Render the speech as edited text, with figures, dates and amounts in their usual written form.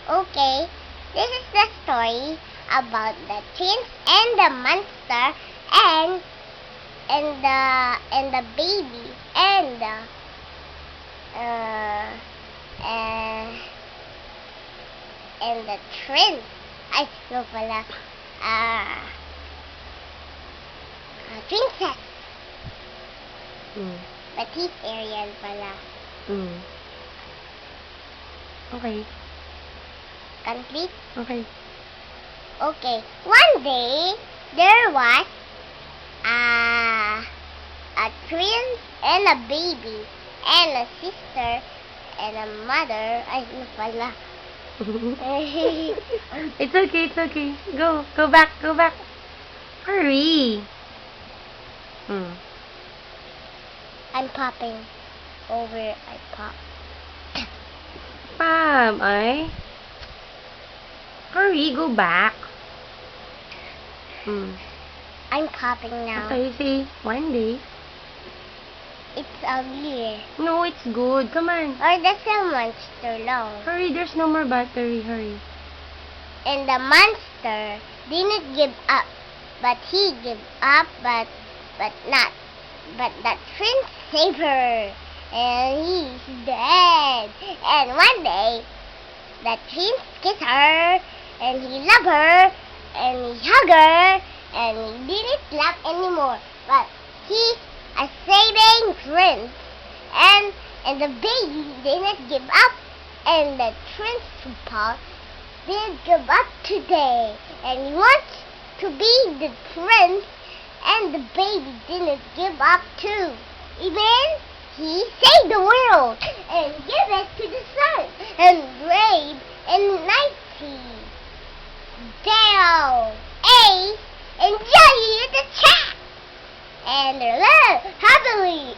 Okay, this is the story about the twins and the monster and the baby and the uh, uh, and the twins. Ay, no pala. Princess. Mm. But he's Ariel pala. Mm. Okay. Complete? Okay. Okay. One day, there was a twin and a baby and a sister and a mother. Ay, ano pala? It's okay, it's okay. Go back, go back. Hurry. Mm. I'm popping over. I pop. Pam, ay. Hurry, go back. Mm. I'm popping now. Okay, say one day. It's ugly. No, it's good. Come on. Or that's a monster long. Hurry, there's no more battery. Hurry. And the monster didn't give up. But he gave up, but not. But the twins saved her. And he's dead. And one day, the twins kiss her. And he loved her. And he hugged her. And he didn't love anymore. But he's a saving prince. And the baby didn't give up. And the principal didn't give up today. And he wants to be the prince. And the baby didn't give up too. Even he saved the world and gave it to the sun. And brave and mighty. Down, Ace, and Johnny in the chat. And they live happily